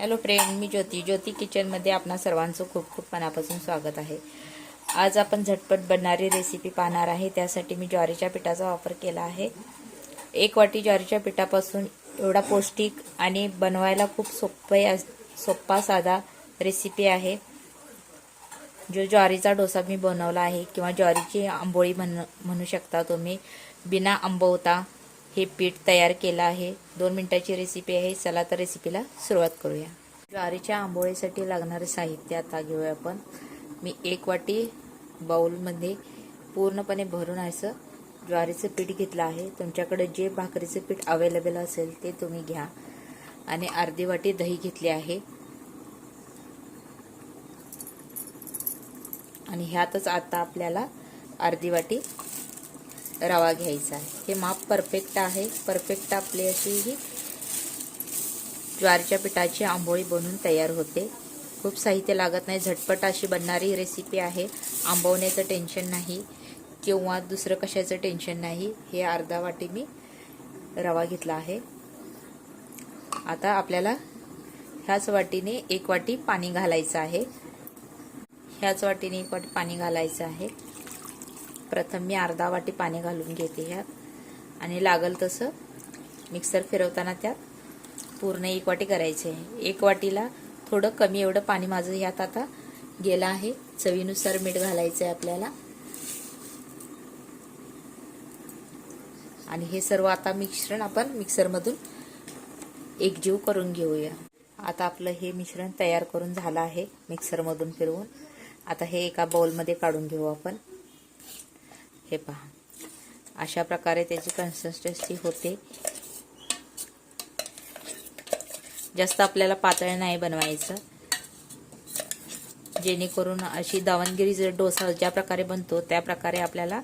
Hello friend, मी ज्योती किचनमध्ये आपणा सर्वांचं खूप खूप मनापासून स्वागत आहे। आज आपण झटपट बनणारी रेसिपी पाहणार आहे। त्यासाठी मी ज्वारीच्या पिठाचा वापर केला आहे। 1 वाटी ज्वारीच्या पिठापासून एवढा पौष्टिक आणि बनवायला खूप सोपा साधा रेसिपी आहे। जो ज्वारीचा डोसा मी बनवला आहे किंवा ज्वारीची आंबोळी म्हणू शकता तुम्ही। बिना आंबवता हे पीठ तयार केलं आहे। 2 मिनिटाची रेसिपी आहे। चला तर रेसिपीला सुरुवात करूया। ज्वारीच्या आंबोळीसाठी लागणारे साहित्य आता घेऊया आपण। मी 1 वाटी बाउलमध्ये पूर्णपणे भरून असं ज्वारीचं पीठ घेतलं आहे। तुमच्याकडे जे भाकरीचं पीठ अवेलेबल असेल ते तुम्ही घ्या। आणि अर्धी वाटी दही घेतली आहे। आणि ह्यातच आता आपल्याला अर्धी वाटी रवा घ्यायचा आहे। हे माप परफेक्ट आहे। परफेक्ट आपली अशी ही ज्वारीच्या पिठाची आंबोळी बनवून तयार होते। खूप साहित्य लागत नाही, झटपट अशी बनणारी रेसिपी आहे। आंबवण्याचं टेन्शन नाही किंवा दुसरं कशाचं टेन्शन नाही। हे अर्धा वाटी मी रवा घेतला आहे। आता आपल्याला ह्याच वाटीने 1 वाटी पाणी घालायचं आहे। ह्याच वाटीने 1 वाटी पाणी घालायचं आहे। प्रथम मी अर्धा वाटी पाणी घालून घेते ह्यात आणि लागल तसं मिक्सर फिरवताना त्यात पूर्ण 1 वाटी करायचे आहे। 1 वाटीला थोडं कमी एवढं पाणी माझं ह्यात आता गेलं आहे। चवीनुसार मीठ घालायचं आहे आपल्याला। आणि हे सर्व आता मिश्रण आपण मिक्सरमधून एकजीव करून घेऊया। आता आपलं हे मिश्रण तयार करून झालं आहे मिक्सरमधून फिरवून। आता हे एका बाउलमध्ये काढून घेऊ आपण। हे पहा, अशा प्रकारे त्याची कन्सिस्टन्सी होते। जास्त आपल्याला पातळ नाही बनवायचं, जेणेकरून अशी दावणगिरी डोसा ज्या प्रकारे बनतो त्या प्रकारे आपल्याला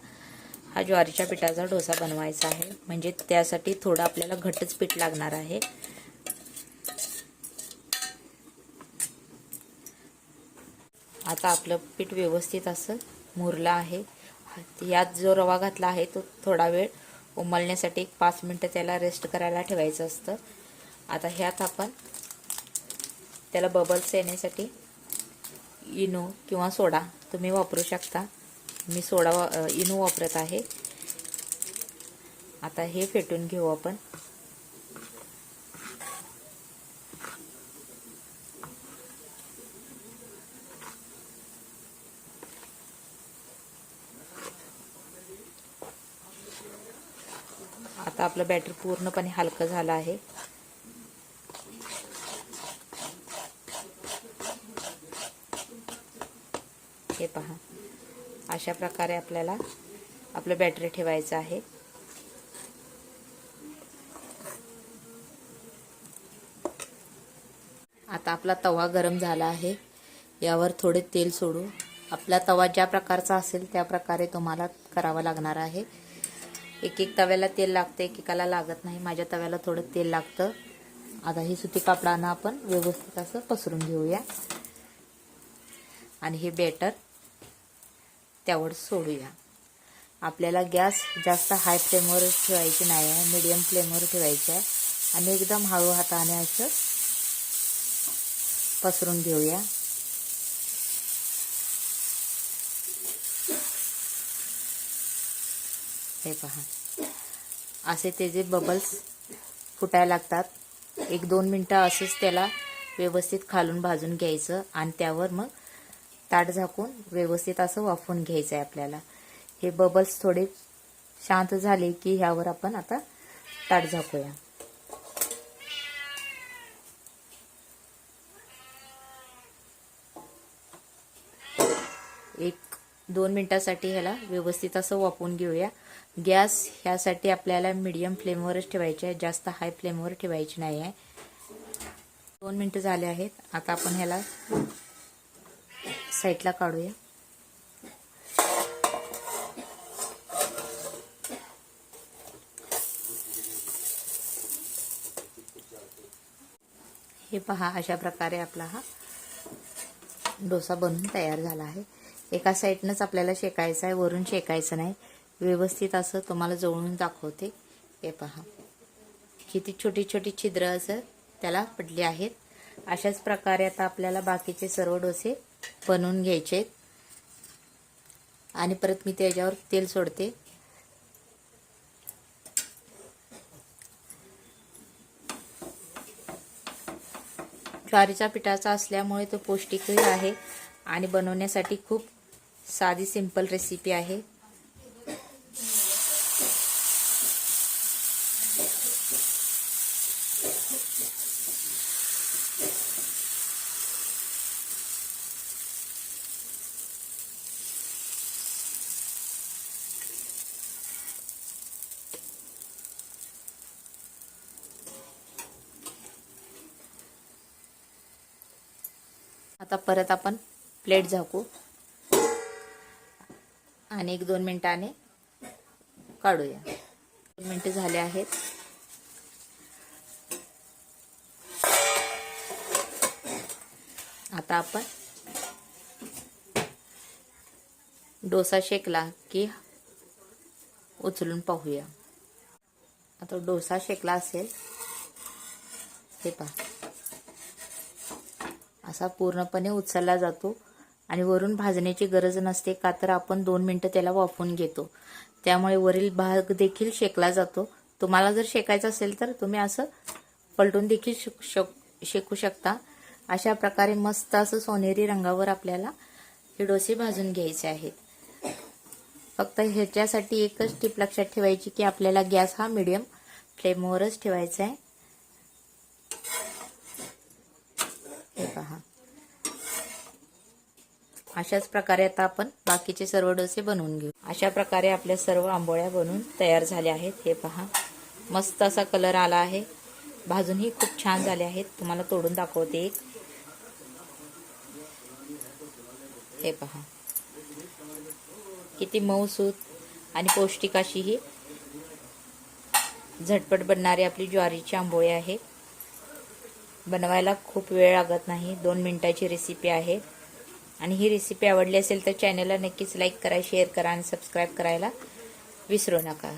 हा ज्वारीच्या पिठाचा डोसा बनवायचा आहे। म्हणजे त्यासाठी थोडं आपल्याला घट्टच पीठ लागणार आहे। आता आपलं पीठ व्यवस्थित असं मुरलं आहे। यात जो रवा घातला आहे तो थोडा वेळ उमलण्यासाठी 5 मिनिटं त्याला रेस्ट करायला ठेवायचं असतं। आता ह्यात आपण त्याला बबल्स येण्यासाठी इनो किंवा सोडा तुम्ही वापरू शकता। मी इनो वापरत आहे। आता हे फेटून घेऊ आपण। आता आपलं बॅटर पूर्णपणे हलकं झालं आहे। हे पहा, अशा प्रकारे आपल्याला आपलं बॅटर ठेवायचं आहे। आता आपला तवा गरम झाला आहे। यावर थोडे तेल सोडू। आपला तवा ज्या प्रकारचा असेल त्या प्रकारे तुम्हाला करावा लागणार आहे। एक तव्याला तेल लागते, एकेकाला लागत नाही। माझ्या तव्याला थोडं तेल लागतं। आता ही सुती कापडानं आपण व्यवस्थित असं पसरून घेऊया आणि हे बॅटर त्यावर सोडूया। आपल्याला गॅस जास्त हाय फ्लेमवर ठेवायची नाही आहे, मीडियम फ्लेमवर ठेवायची आहे आणि एकदम हळू हाताने असं पसरून घेऊया। हे पहा, असे त्याचे बबल्स फुटायला लागतात। 1-2 मिनिटं असंच त्याला व्यवस्थित खालून भाजून घ्यायचं आणि त्यावर मग ताट झाकून व्यवस्थित असं वाफवून घ्यायचं आहे आपल्याला। हे बबल्स थोडे शांत झाले की ह्यावर आपण आता ताट झाकूया। 1-2 मिनिटासाठी ह्याला व्यवस्थित असं वाफवून घेऊया। गॅस ह्यासाठी आपल्याला मीडियम फ्लेमवरच ठेवायचे आहे, जास्त हाय फ्लेमवर ठेवायची नाही आहे। 2 मिनिटं झाले आहेत। आता आपण ह्याला साईडला काढूया। हे पहा, अशा प्रकारे आपला हा डोसा बनून तयार झाला आहे। एका साईडनंच आपल्याला शेकायचं आहे, वरून शेकायचं नाही। व्यवस्थित असं तुम्हाला जवळून दाखवते। हे पहा, किती छोटी छोटी छिद्र असं त्याला पडली आहेत। अशाच प्रकारे आता आपल्याला बाकीचे सर्व डोसे बनवून घ्यायचे आणि परत मी त्याच्यावर तेल सोडते. ज्वारीच्या पिठाचा असल्यामुळे तो पौष्टिकही आहे आणि बनवण्यासाठी खूप साधी सिंपल रेसिपी आहे. आता परत आपण प्लेट झाकू आणि 1-2 मिनिटांनी काढूया. 2 मिनिटे झाले आहेत. आता आपण डोसा शेकला की उचलून पाहूया. आता डोसा शेकला असेल हे पहा, असा पूर्णपणे उचलला जातो आणि वरून भाजण्याची गरज नसते, का तर आपण 2 मिनिटं त्याला वाफवून घेतो, त्यामुळे वरील भाग देखील शेकला जातो. तुम्हाला जर शेकायचं असेल तर तुम्ही असं पलटून देखील शेकू शकता. अशा प्रकारे मस्त असं सोनेरी रंगावर आपल्याला हे डोसे भाजून घ्यायचे आहेत. फक्त ह्याच्यासाठी एकच टिप लक्षात ठेवायची की आपल्याला गॅस हा मीडियम फ्लेमवरच ठेवायचा आहे. हे पहा, अशाच प्रकारे आता आपण बाकीचे सर्व डोसे बनवून घेऊ. अशा प्रकारे आपल्या सर्व आंबोळ्या बनवून तयार झाल्या आहेत. हे पहा, मस्त असा कलर आला आहे. भाजूनही खूप छान झाले आहेत. तुम्हाला तोडून दाखवते एक. हे पहा, किती मऊसूत आणि पौष्टिक अशी ही झटपट बनणारी आपली ज्वारीची आंबोळी आहे. बनवायला खूप वेळ लागत नाही, 2 मिनिटाची रेसिपी आहे. आणि ही रेसिपी आवडली असेल तर चॅनलला नक्कीच लाईक करा, शेअर करा आणि सबस्क्राईब करायला विसरू नका.